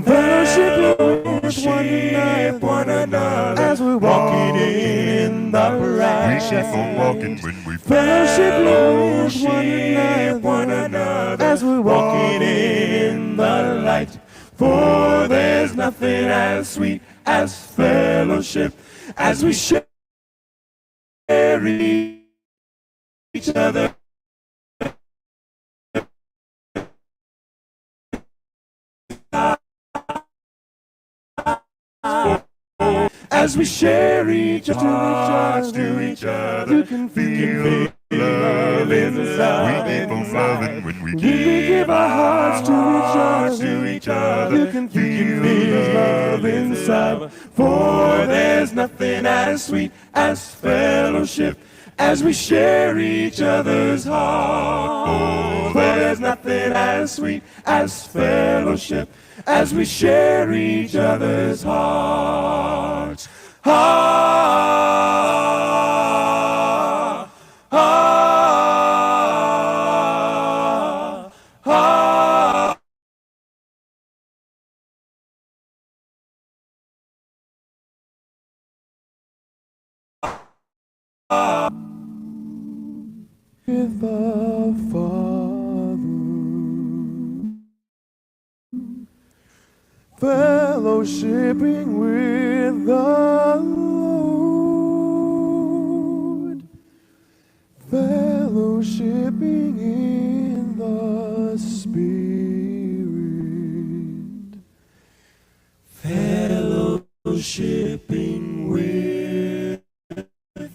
Fellowship one another as we're walking in the light. We keep on walking when we Fellowship one another as we're walking in the light. For there's nothing as sweet as fellowship as we share each other. As we share each hearts to each other, you can feel love inside. We keep on loving when we give our hearts to each other. You can feel love inside. For there's nothing as sweet as fellowship as we share each other's hearts. For there's nothing as sweet as fellowship as we share each other's hearts. With the Father, fellowshipping with the Lord, fellowshipping in the Spirit, fellowshipping with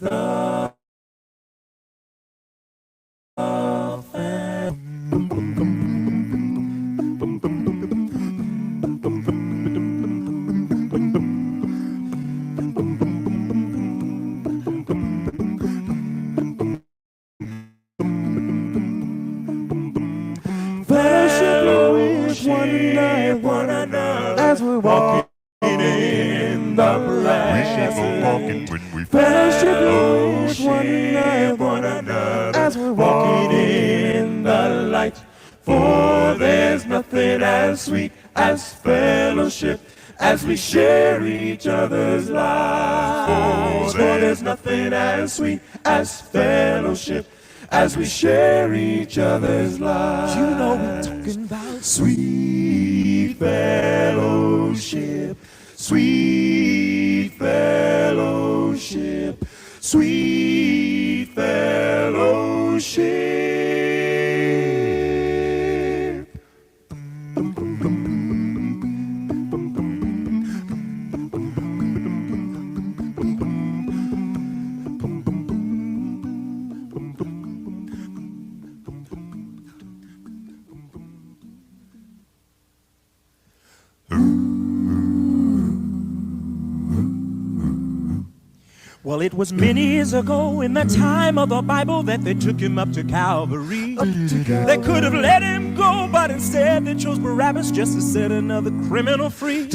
the one another as we're walking in the light. Fellowship one another as we're walking in the light. For there's nothing as sweet as fellowship as we share each other's lives. For there's nothing as sweet as fellowship as we share each other's lives. You know what I'm talking about. Sweet fellowship, sweet fellowship, sweet fellowship. Well, it was many years ago in the time of the Bible that they took him up to Calvary. They could have let him go, but instead they chose Barabbas just to set another criminal free.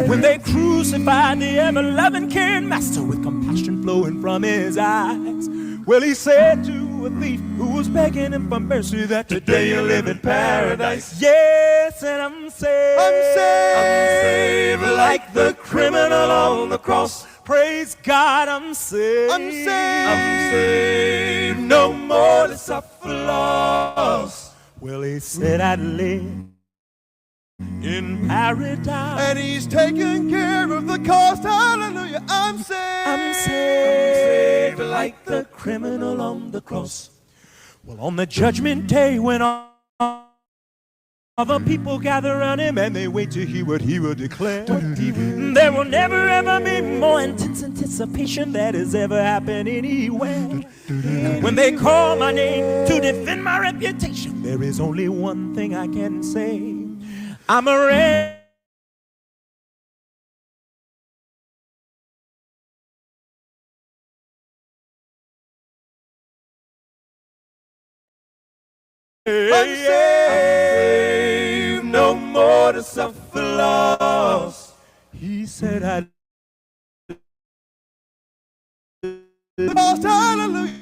When they crucified the ever-loving caring master with compassion flowing from his eyes, well, he said to a thief who was begging him for mercy that today you'll live in paradise. Yes, and I'm saved. I'm saved like the criminal on the cross. Praise God, I'm saved. I'm saved. I'm saved. No more to suffer loss. Well, he said I'd live in paradise, And he's taking care of the cost. Hallelujah. I'm saved. I'm saved like the criminal on the cross. Well, on the judgment day when all the people gather around him and they wait to hear what he will declare, there will never ever be more intense anticipation that has ever happened anywhere. When they call my name to defend my reputation, there is only one thing I can say. I'm a red. I'm saved. No more more to suffer loss. He said I'd lost, hallelujah,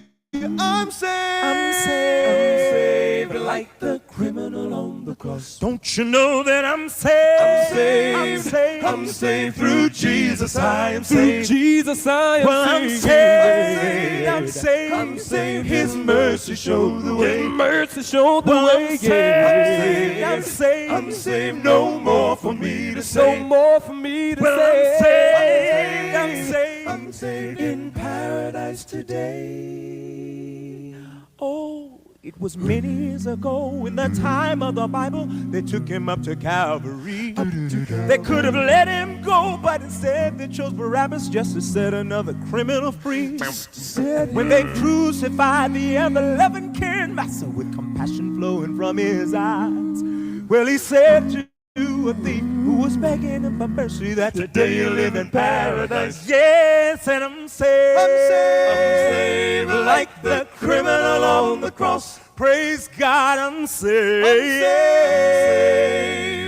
I'm saved. I'm saved like the criminal on the cross. Don't you know that I'm saved? I'm saved. I'm saved. I'm saved through Jesus. I am saved. Through Jesus, I am Well, I'm saved. saved. I'm saved. I'm saved. His mercy showed the way. His mercy showed the Well, way. I'm saved. I'm saved. I'm saved. No more for me to No say. more for me to Well, say. I'm saved. I'm saved. I'm saved in paradise today. Oh, it was many years ago in the time of the Bible. They took him up to Calvary. They could have let him go, but instead they chose Barabbas just to set another criminal free. When they crucified the ever-loving-caring Master with compassion flowing from his eyes, well, he said to a thief who was begging him for mercy that today you live in paradise. Yes, and I'm saved. I'm saved like the criminal on the cross. Praise God, I'm saved. I'm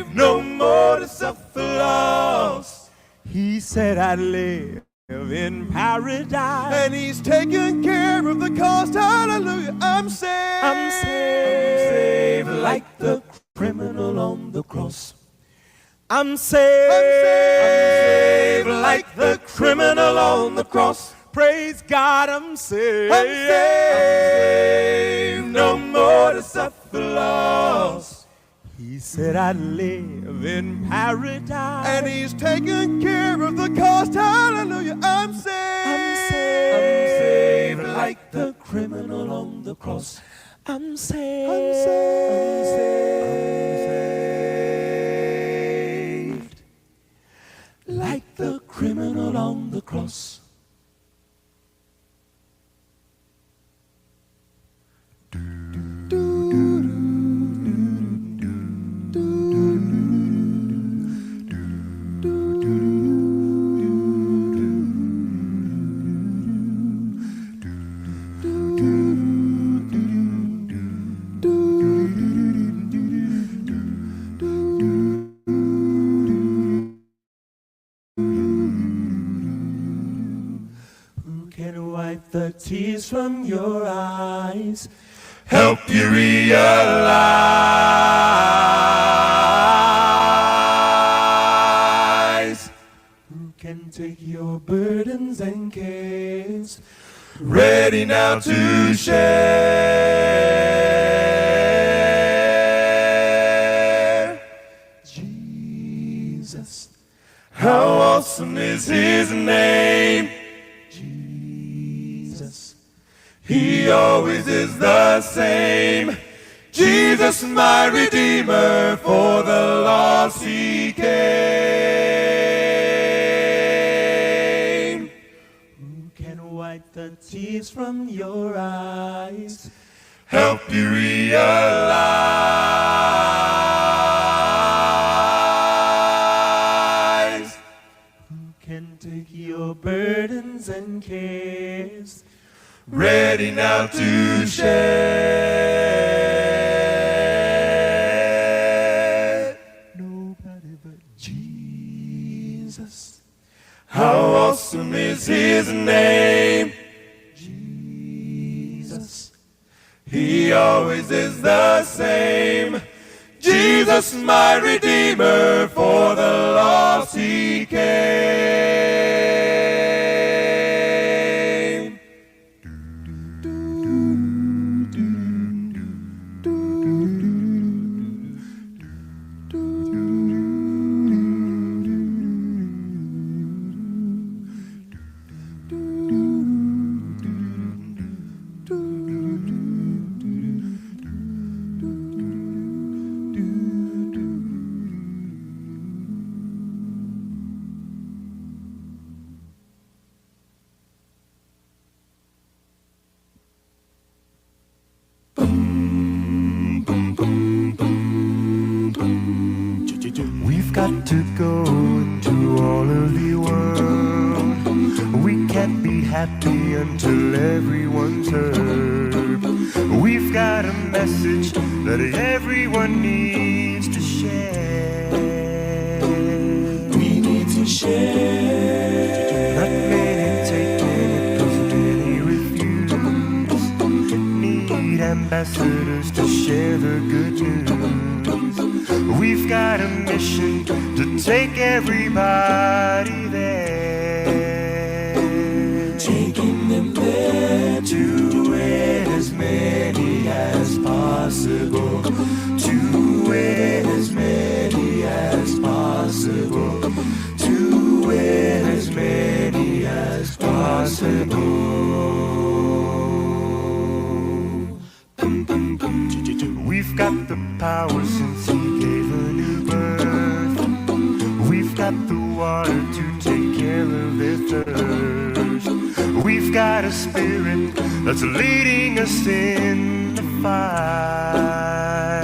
saved. No more to suffer loss. He said I'd live in paradise. And he's taking care of the cost. Hallelujah. I'm saved. I'm saved like the criminal on the cross. I'm saved. I'm saved like the criminal on the cross. Praise God, I'm saved. I'm saved. No more to suffer loss. He said I'd live in paradise. And he's taking care of the cost. Hallelujah. I'm saved. I'm saved. I'm saved like the criminal on the cross. I'm saved. I'm saved. Like the criminal on the cross. The tears from your eyes, Help you realize. who can take your burdens and cares, Ready now to share. Jesus, How awesome is his name. He always is the same. Jesus, my Redeemer, for the lost he came. who can wipe the tears from your eyes, Help you realize. who can take your burdens and cares, Ready now to share. nobody but Jesus. How awesome is his name. Jesus, He always is the same. Jesus, my Redeemer, for the lost he came. We've got to go into all of the world. We can't be happy until everyone's heard. We've got a message that everyone needs to share. to share. Not many taking it, 'cause many refuse. Need ambassadors to share the good news. We've got a mission to take everybody there. Taking them there to win as many as possible. To win as many as possible. To win as many as possible. We've got the power since he gave a new birth. We've got the water to take care of their thirst. We've got a spirit that's leading us in the fight.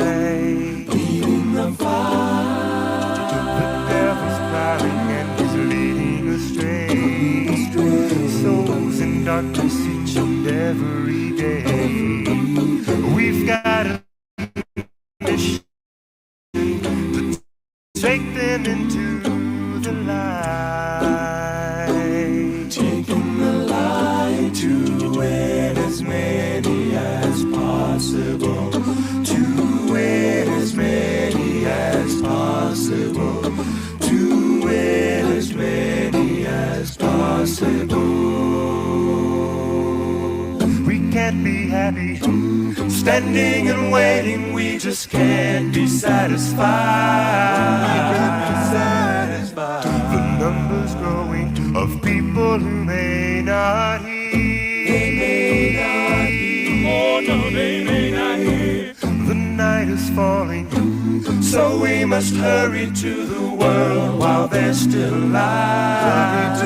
Leading the fight. The devil's prowling and he's leading astray. Souls in darkness each and every day. We've got a mission to take them into the light. Taking the light to win as many as possible. To win as many as possible. To win as many as possible. We can't be happy standing and waiting. We just can't be satisfied. The numbers growing of people who may not hear. Oh no, they may not hear. The night is falling, So we must hurry to the world while they're still alive.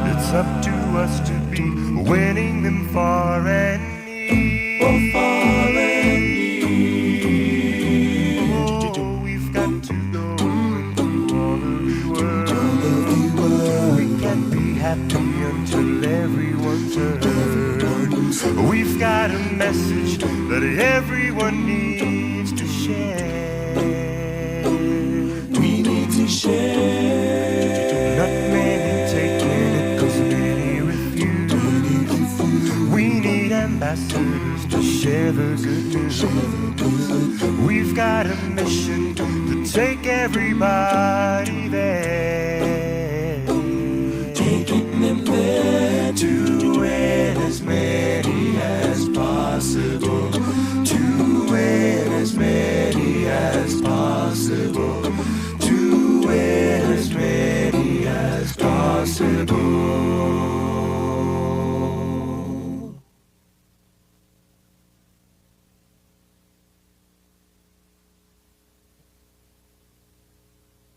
it's up to us to be winning them far and near. Oh, far and near. Oh, we've got to go into all of the world. We can't be happy until everyone's heard. We've got a message that everyone needs to share. We need to share. Not many taking it, 'cause many refuse. We need ambassadors to share the good news. We've got a mission to take everybody there. Taking them there to win as many as possible. To win as many as possible. To win as many as possible.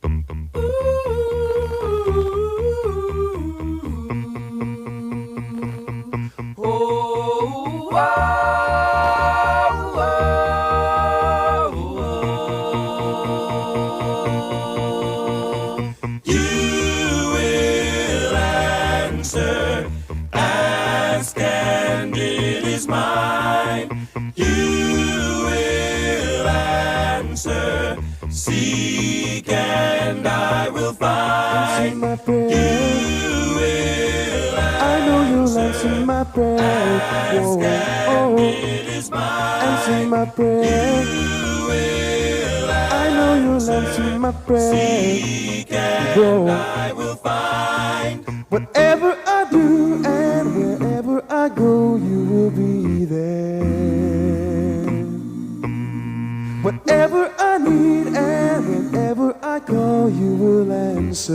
Bum, bum, bum, Ask and it is mine. You will answer. Seek and I will find. My prayer, You will I know you'll answer my prayer. ask Whoa, and oh, it is mine. answer my prayer. You will I know you'll answer my prayer. seek and Whoa. I will find. Whatever I do and wherever I go, you will be there. Whatever I need and whenever I call, you will answer.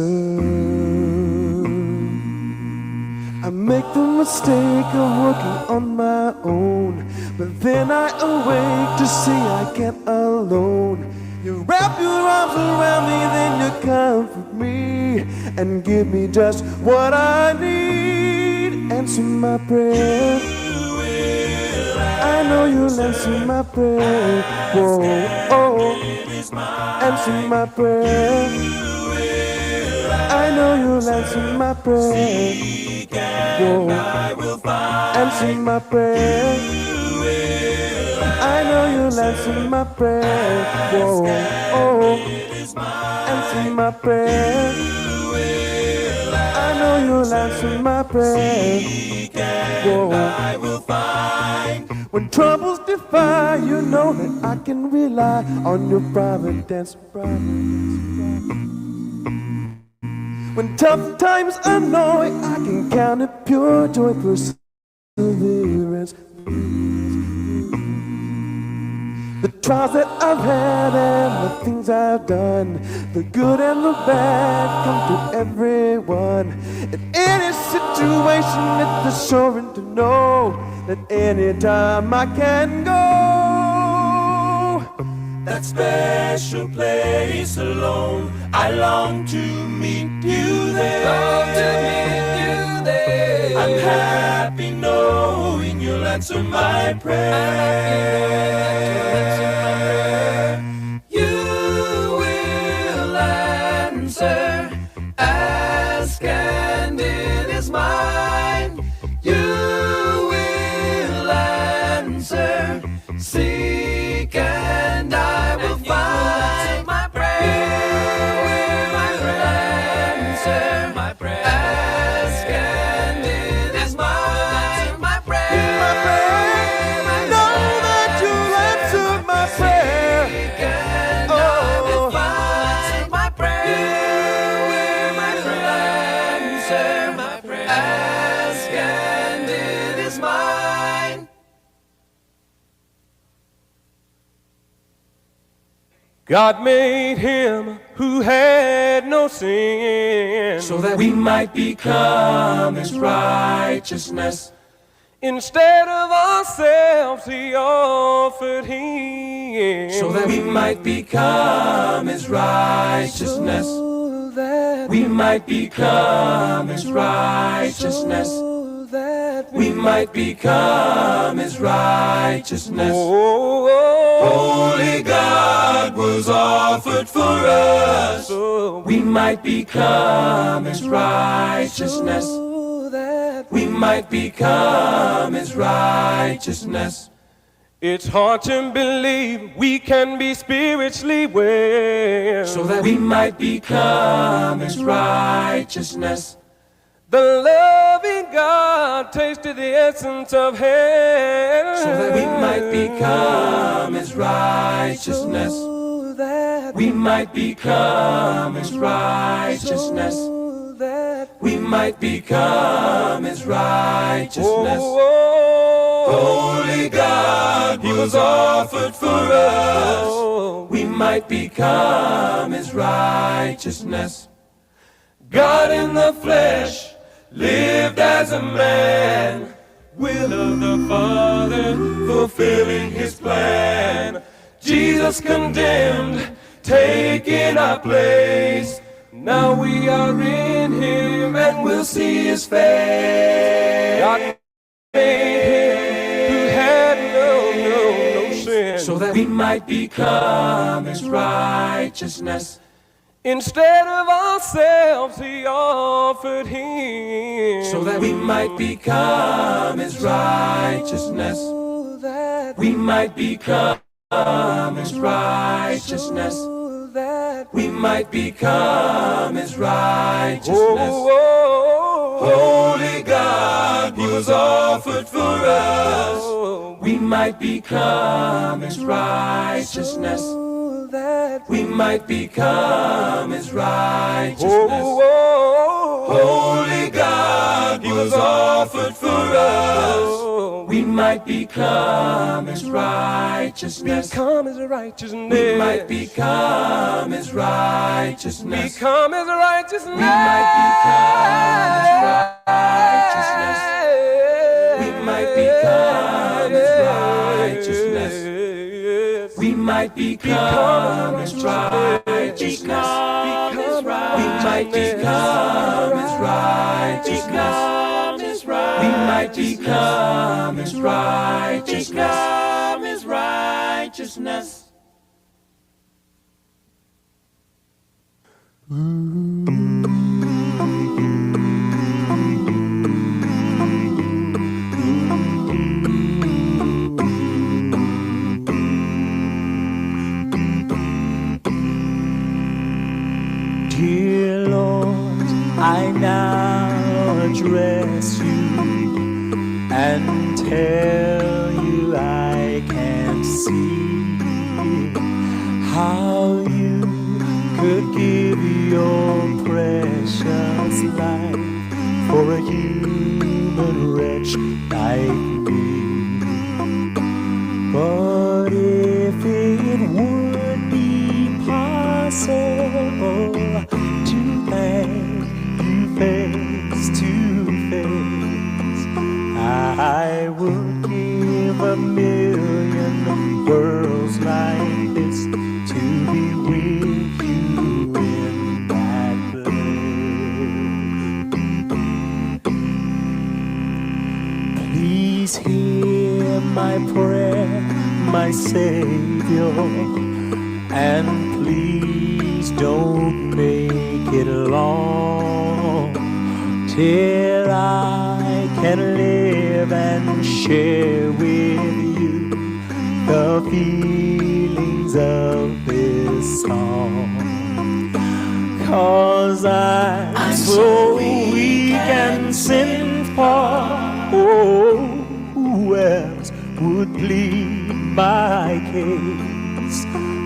I make the mistake of working on my own, but then I awake to see I can't alone. You wrap your arms around me, then you comfort me and give me just what I need. Answer my prayer. I know you'll answer my prayer. Whoa, oh, answer my prayer. I know you'll answer my prayer. Whoa, answer my prayer. I know you'll answer my prayer. Whoa, oh, answer my prayer. I know you'll answer my prayer. Seek and I will find. When troubles defy, you know that I can rely on your providence. When tough times annoy, I can count it pure joy, perseverance. The trials that I've had and the things I've done, the good and the bad come to everyone. In any situation, it's assuring to know that anytime I can go. That special place alone, I long to meet you there. I'm happy knowing you'll answer my prayer. You will answer, ask and it is mine. You will answer, seek and I will find. My prayer, my answer, my prayer. Ask and it is mine. My prayer, my prayer. Know that you'll answer my prayer. Seek and I will find. My prayer, my answer, my prayer. Ask and it is mine. God made him who had no sin, So that we might become his righteousness. instead of ourselves he offered him, So that we might become his righteousness. We might become his righteousness. We might become his righteousness. Holy God was offered for us. We might become his righteousness. We might become his righteousness. It's hard to believe we can be spiritually well, So that we might become his righteousness. the loving God tasted the essence of hell, So that we might become his righteousness. We might become his righteousness. We might become his righteousness. Holy God, he was offered for us. We might become his righteousness. God in the flesh lived as a man, will of the Father, fulfilling his plan. Jesus condemned, taking our place. Now we are in him and we'll see his face. God made him who had no sin, So that we might become his righteousness. instead of ourselves he offered him, So that we might become his righteousness. We might become his righteousness. We might become his righteousness. Holy God, he was offered for us. We might become his righteousness. We might become his righteousness. Holy God, he was offered for us. We might become his righteousness. become his righteousness. We might become his righteousness. become his righteousness. We might become his righteousness. We might become his righteousness. We might become his righteousness. We might become his righteousness. We might become his righteousness. His righteousness. I now address you and tell you I can't see how you could give your precious life for a human wretch like me. But if it would be possible to thank you face to face, I would give 1,000,000 worlds like this to be with you in that place. Please hear my prayer, my Savior, and please don't make it long till I can live and share with you the feelings of this song. 'Cause I'm so weak and sinful. Oh, who else would plead my case?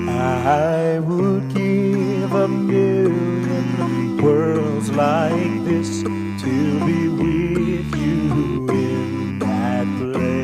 I would give 1,000,000 worlds like this to be with you in that place.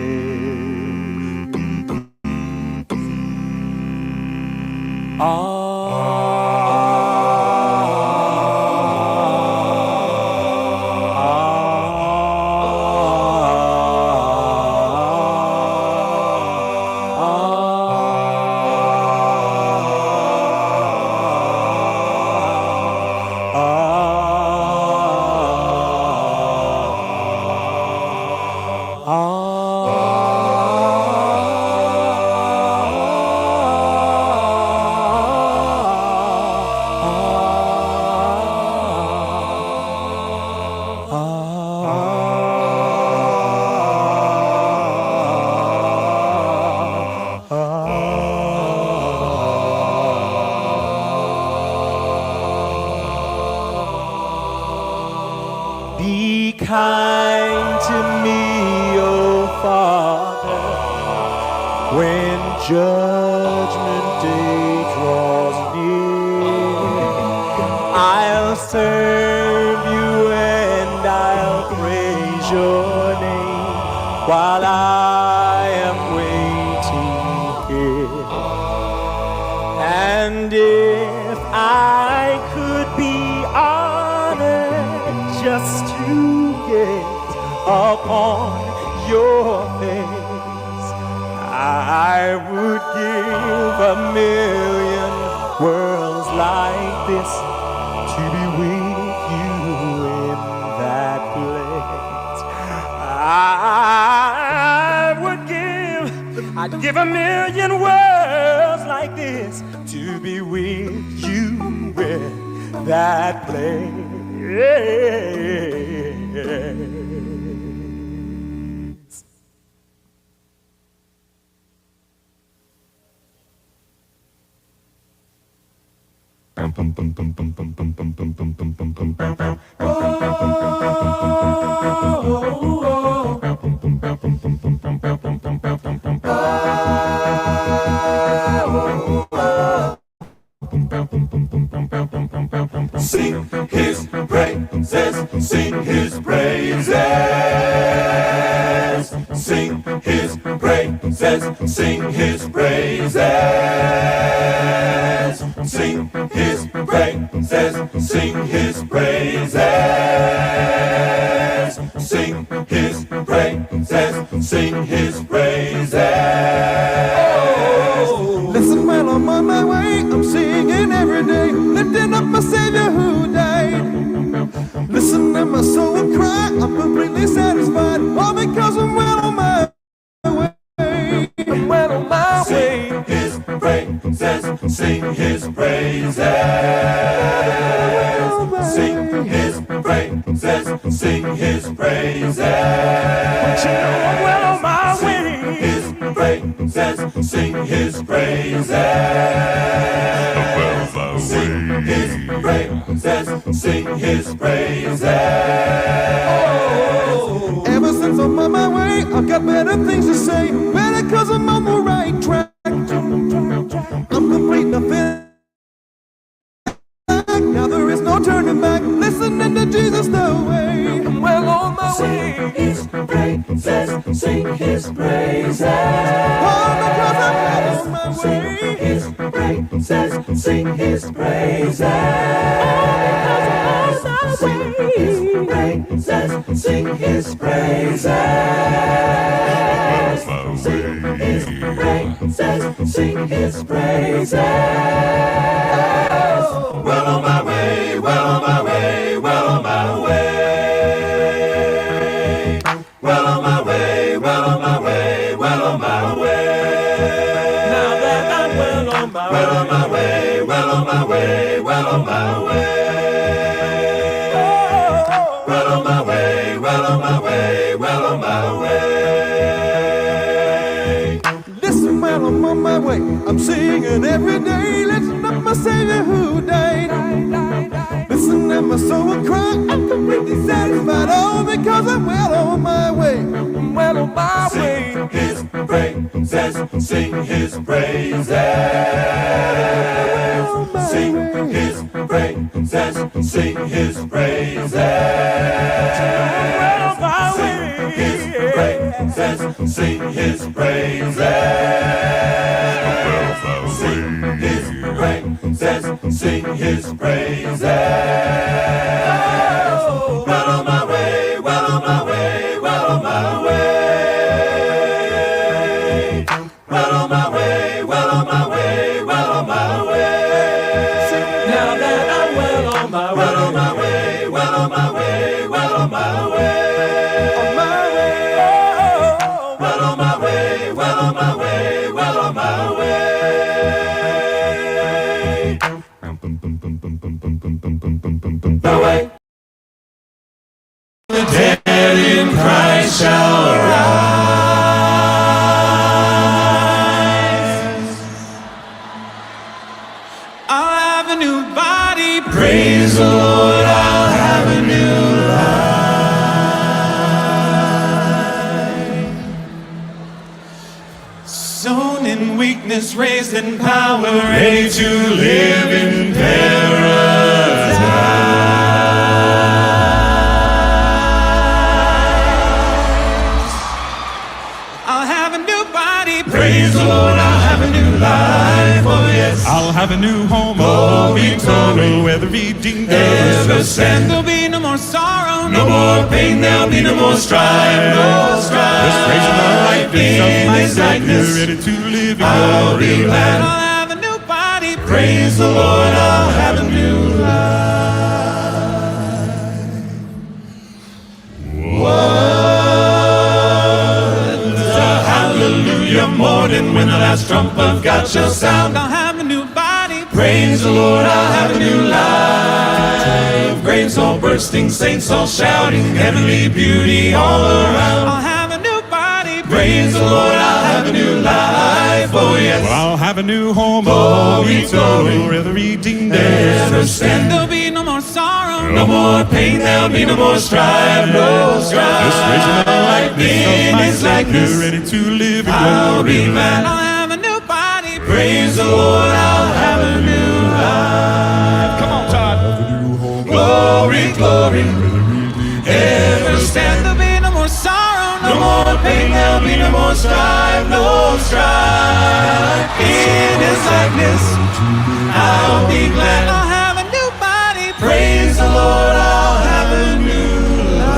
Be kind to me, oh Father, when judgment day draws near. I'll serve you and I'll praise your name while I am waiting here. And if I could be honored just to get upon your face, I would give 1,000,000 worlds like this to be with you in that place. I'd give 1,000,000 worlds like this to be with you in that place. Sing his praises, sing his praises, sing his praises, sing his praises, sing his praises, sing his praises, sing his praises, sing his praises. Listen, while I'm on my way, I'm singing every day, lifting up my Savior who died. Listen, and my soul will cry, I'm completely satisfied, all because I'm well on my way. I'm well on my way. Sing his praises, sing his praises, sing his praises, sing his praises. You know I'm well on my way. His praises, sing his praises. Well, my way. his praises, sing his praises. Ever since I'm on my way, I've got better things to say. Better cause I'm on the right track. I'm complete, nothing. Now there is no turning back. Listening to Jesus the way. I'm well on my way. Sing his praises, sing his praises. Oh, because I'm well on my Sing way. his praises, sing his praises. Sing his praises, sing his praises. Sing his praises, sing his praises. Well on my way, well on my way, well on my way. Well on my way, well on my way, well on my way. Now that I'm well on my way. Well on my way, well on my way, well on my way. Well on my way, well on my way, well on my way. Listen, well, I'm on my way. I'm singing every day. Listen up, my Savior who died. Listen, and my soul will cry. I'm completely satisfied. All because I'm well on my way. I'm well on my way. Sing his praises, sing his praises. Sing his praises, sing his praises. Sing his praises, sing his praises. Sing his praises, sing his praises. Well on my way, well on my way, well on my way. Well on my way, well on my way, well on my way. Now that I'm well on my way. Well on my way, well on my way, well on my way. On my way. Well on my way, well on my way, well on my way. The way. The dead in Christ shall rise. I'll have a new body. Praise the Lord, I'll have a new life. Sown in weakness, raised in power, Ready to live in paradise. I'll have a new body. Praise the Lord, I'll have a new life. Oh yes, I'll have a new home. Oh, victory. where the redeemed ever stand. There'll be no more sorrow. No more pain, there'll be no more strife, no strife. Restoration of life in His likeness. ready to live in I'll be glad. I'll have a new body. Praise the Lord, I'll have a new life. What a hallelujah morning when the last trump of God shall sound. I'll have a new body. Praise the Lord, I'll have a new life. Graves all bursting, saints all shouting, heavenly beauty all around. I'll have a new body. Praise the Lord, I'll have a new life. Oh yes, I'll have a new home. Glory, glory. where the redeemed ever stand. There'll be no more sorrow. No more pain, there'll be no more strife, no strife. Restoration of likeness in His likeness. ready to live in I'll be glad. I'll have a new body. Praise the Lord, I'll have a new life. Come on, Todd. Glory, glory, ever stand. There'll be no more sorrow. No more pain, there'll be no more strife, no strife. In His likeness, I'll be glad. I'll have a new body. Praise the Lord, I'll have a new life.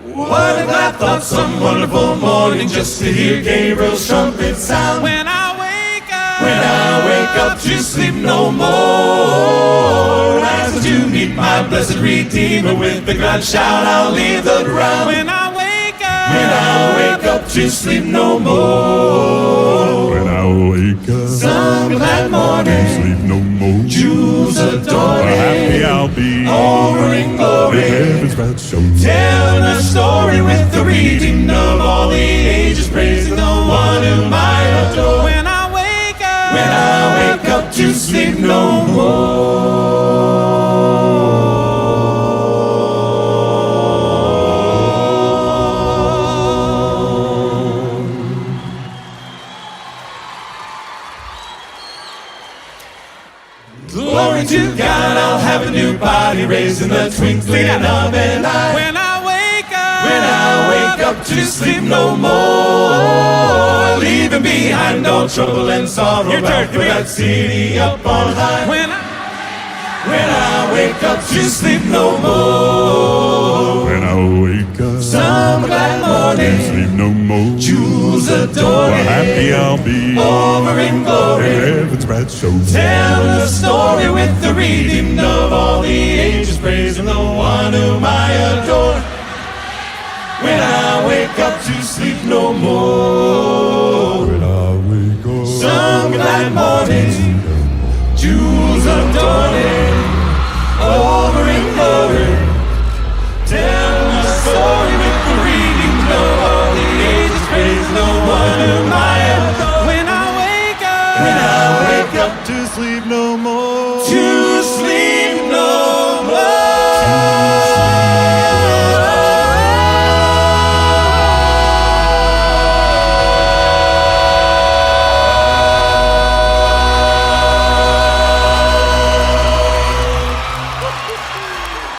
What if I thought some wonderful morning just to hear Gabriel's trumpet sound? When I wake up. When I wake up to sleep no more, rise to meet my blessed Redeemer. With a glad shout I'll leave the ground. When I wake up. When I wake up to sleep no more, When I wake up, some glad morning, sleep no more. jewels Happy adorning, I'll be. over in glory, Heaven's bright show. telling a story with the redeemed of all the ages, praising the one whom I adore. When I wake up, When I wake up to sleep no more. Glory to God, I'll have a new body raised in the twinkling of an eye. when I wake up, When I wake up to sleep no more, leaving behind all trouble and sorrow, Your turn, bound for come here. that city up on high. when When I wake up to sleep no more, When I wake up, some glad morning, sleep no more. jewels Well, adoring, happy I'll be over in in glory. heaven's bright show. Tell the story with the redeemed of all the ages, praising the one whom I adore. When I wake up to sleep no more, When I wake up, some glad morning, jewels adorning, over in glory. Tell the story with the redeemed of all the ages, praise the one whom I adore. I wake up, When I wake up to sleep no